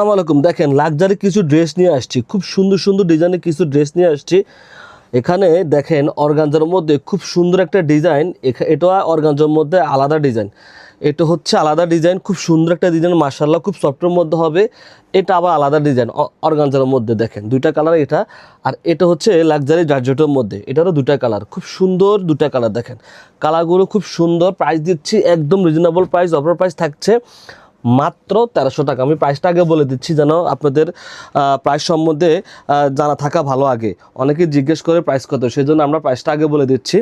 আসসালামু আলাইকুম। দেখেন লাক্সারি কিছু ড্রেস নিয়ে আসছি, খুব সুন্দর সুন্দর ডিজাইনের কিছু ড্রেস নিয়ে আসছি। এখানে দেখেন অর্গানজার মধ্যে খুব সুন্দর একটা ডিজাইন, এটা অর্গানজার মধ্যে আলাদা ডিজাইন, এটা হচ্ছে আলাদা ডিজাইন, খুব সুন্দর একটা ডিজাইন মাশাআল্লাহ, খুব সফটের মধ্যে হবে। এটা আবার আলাদা ডিজাইন অর্গানজার মধ্যে, দেখেন দুইটা কালার এটা, আর এটা হচ্ছে লাক্সারি জর্জেটের মধ্যে, এটারও দুটা কালার, খুব সুন্দর দুটা কালার। দেখেন কালারগুলো খুব সুন্দর। প্রাইস দিচ্ছি একদম রিজনেবল প্রাইস, অফার প্রাইস থাকছে মাত্র 1300 টাকা। আমি প্রাইসটা আগে বলে দিচ্ছি যেন আপনাদের প্রাইস সম্বন্ধে জানা থাকা ভালো। আগে অনেকে জিজ্ঞেস করে প্রাইস কত, সেই জন্য আমরা প্রাইসটা আগে বলে দিচ্ছি।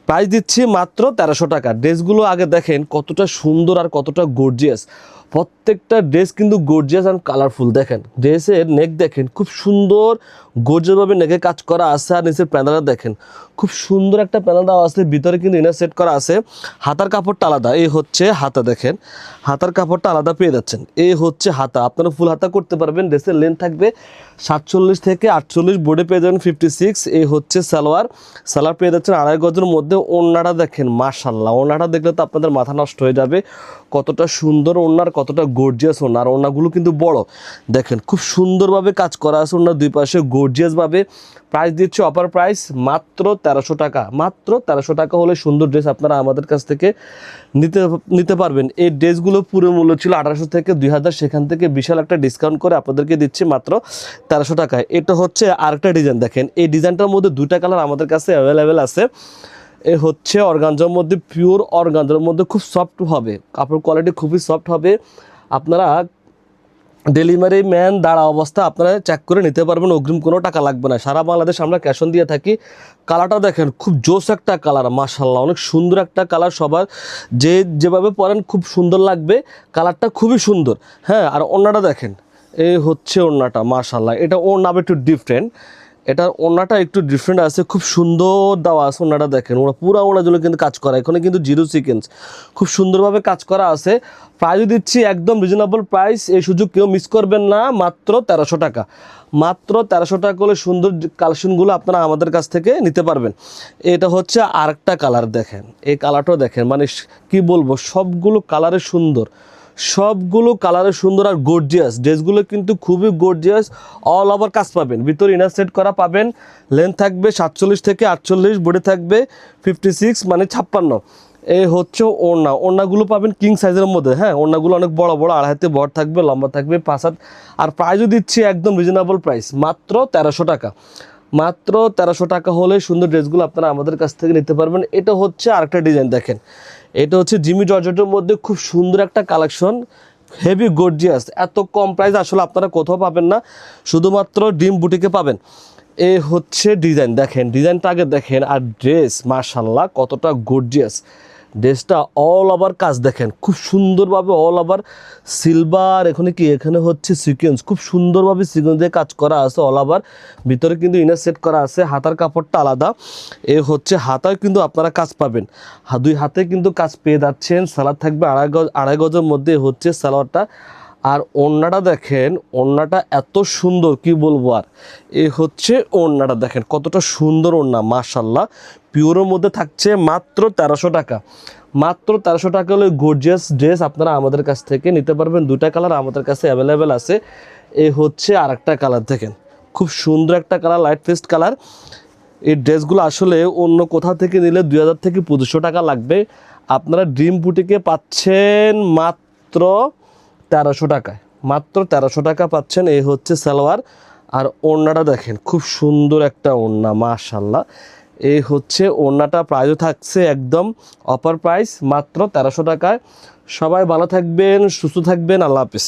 প্রাইস দিচ্ছি মাত্র 1300 টাকা। ড্রেসগুলো আগে দেখেন কতটা সুন্দর আর কতটা গর্জিয়াস। প্রত্যেকটা ড্রেস কিন্তু গর্জিয়াস অ্যান্ড কালারফুল। দেখেন ড্রেসের নেক দেখেন খুব সুন্দর গর্জিয়াসভাবে নেকে কাজ করা আছে, আর নিচের প্যানেলটা দেখেন খুব সুন্দর একটা প্যানেল দেওয়া আছে, ভিতরে কিন্তু ইনার সেট করা আছে। হাতার কাপড়টা আলাদা, এই হচ্ছে হাতা, দেখেন হাতার কাপড়টা আলাদা পেয়ে যাচ্ছেন। এই হচ্ছে হাতা, আপনারা ফুল হাতা করতে পারবেন। ড্রেসের লেন্থ থাকবে 47 থেকে 48, বোর্ডে পেয়ে যাবেন 56। এই হচ্ছে সালোয়ার, সালোয়ার পেয়ে যাচ্ছেন 2.5 গজের মধ্যে। ওড়নাটা দেখেন মাশাআল্লাহ, ওড়নাটা দেখলে তো আপনাদের মাথা নষ্ট হয়ে যাবে, কতটা সুন্দর ওড়নার, কতটা গর্জিয়াস ওড়না। আর ওড়নাগুলো কিন্তু বড়, দেখেন খুব সুন্দরভাবে কাজ করা আছে ওড়নার দুই পাশে গর্জিয়াসভাবে। প্রাইস দিচ্ছে অফার প্রাইস মাত্র 1300 টাকা। মাত্র 1300 টাকা হলে সুন্দর ড্রেস আপনারা আমাদের কাছ থেকে নিতে পারবেন। এই ড্রেসগুলো পুরো মূল্য ছিল 1800 থেকে 2000, সেখান থেকে বিশাল একটা ডিসকাউন্ট করে আপনাদেরকে দিচ্ছি মাত্র 1300 টাকায়। এটা হচ্ছে আরেকটা ডিজাইন, দেখেন এই ডিজাইনটার মধ্যে দুইটা কালার আমাদের কাছে অ্যাভেলেবেল আছে। এ হচ্ছে অর্গানজার মধ্যে, পিওর অর্গানজার মধ্যে, খুব সফট হবে, কাপড় কোয়ালিটি খুবই সফট হবে। আপনারা ডেলিভারি ম্যান দাঁড়া অবস্থা আপনারা চেক করে নিতে পারবেন, অগ্রিম কোনো টাকা লাগবে না। সারা বাংলাদেশ আমরা ক্যাশ অন দিয়ে থাকি। কালারটা দেখেন খুব জোস একটা কালার মাশাআল্লাহ, অনেক সুন্দর একটা কালার। সবার যেভাবে পরেন খুব সুন্দর লাগবে, কালারটা খুবই সুন্দর। হ্যাঁ, আর ওড়নাটা দেখেন, এই হচ্ছে ওড়নাটা মাশাআল্লাহ। এটা ওড়না একটু ডিফারেন্ট, এটার ওড়নাটা একটু ডিফারেন্ট আছে, খুব সুন্দর দেওয়া আছে ওড়নাটা। দেখেন ওরা পুরো ওড়নাগুলো কিন্তু কাজ করা, এখানে কিন্তু জিরো সিকোয়েন্স, খুব সুন্দরভাবে কাজ করা আছে। প্রাইস দিচ্ছি একদম রিজনেবল প্রাইস, এই সুযোগ কেউ মিস করবেন না। মাত্র 1300 টাকা। মাত্র 1300 টাকা হলে সুন্দর কালেকশনগুলো আপনারা আমাদের কাছ থেকে নিতে পারবেন। এটা হচ্ছে আরেকটা কালার, দেখেন এই কালারটাও দেখেন, মানে কি বলবো, সবগুলো কালারে সুন্দর, সবগুলো কালারে সুন্দর আর গর্জিয়াস। ড্রেসগুলো কিন্তু খুবই গর্জিয়াস, অল ওভার কাজ পাবেন, ভিতরে ইনার সেট করা পাবেন। লেন্থ থাকবে 47 থেকে 48, বডি থাকবে 56 মানে 56। এই হচ্ছে ওড়না, ওড়নাগুলো পাবেন কিং সাইজের মধ্যে। হ্যাঁ, ওড়নাগুলো অনেক বড় বড়, 2.5 হাতে বড় থাকবে, লম্বা থাকবে 5 হাত। আর প্রাইসও দিচ্ছি একদম রিজনেবল প্রাইস, মাত্র 1300 টাকা। মাত্র 1300 টাকা হলে সুন্দর ড্রেসগুলো আপনারা আমাদের কাছ থেকে নিতে পারবেন। এটা হচ্ছে আরেকটা ডিজাইন, দেখেন এটা হচ্ছে জিমি জর্জেটের মধ্যে, খুব সুন্দর একটা কালেকশন, হেভি গর্জিয়াস। এত কম প্রাইস আসলে আপনারা কোথাও পাবেন না, শুধুমাত্র ড্রিম বুটিকে পাবেন। এই হচ্ছে ডিজাইন, দেখেন ডিজাইনটা আগে দেখেন, আর ড্রেস মাশাআল্লাহ কতটা গর্জিয়াস। ড্রেসটা অল ওভার কাজ দেখেন খুব সুন্দরভাবে, অল ওভার সিলভার, এখানে হচ্ছে সিকোয়েন্স, খুব সুন্দরভাবে সিকোয়েন্স দিয়ে কাজ করা আছে অল ওভার। ভিতরে কিন্তু ইনার সেট করা আছে, হাতার কাপড়টা আলাদা। এ হচ্ছে হাতায় কিন্তু আপনারা কাজ পাবেন, দুই হাতে কিন্তু কাজ পেয়ে যাচ্ছেন। সালোয়ার থাকবে 2.5 গজের মধ্যে হচ্ছে সালোয়ারটা। আর ওড়নাটা দেখেন, ওড়নাটা এত সুন্দর কি বলবো আর। এ হচ্ছে ওড়নাটা দেখেন কতটা সুন্দর ওড়না মাশাআল্লাহ, পিওরের মধ্যে থাকছে মাত্র 1300 টাকা। মাত্র 1300 টাকা হলে গর্জিয়াস ড্রেস আপনারা আমাদের কাছ থেকে নিতে পারবেন। দুটা কালার আমাদের কাছে অ্যাভেলেবেল আছে। এই হচ্ছে আরেকটা কালার, দেখেন খুব সুন্দর একটা কালার, লাইট পেস্ট কালার। এই ড্রেসগুলো আসলে অন্য কোথাও থেকে নিলে 2000 থেকে 2500 টাকা লাগবে, আপনারা ড্রিম বুটিকে পাচ্ছেন মাত্র 1300 টাকায়। মাত্র 1300 টাকা পাচ্ছেন। এই হচ্ছে সালোয়ার, আর ওড়নাটা দেখেন খুব সুন্দর একটা ওড়না মাশাআল্লাহ। এই হচ্ছে ওড়নাটা, প্রাইসও থাকছে একদম অফার প্রাইস মাত্র 1300 টাকায়। সবাই ভালো থাকবেন, সুস্থ থাকবেন, আল্লাহ হাফেজ।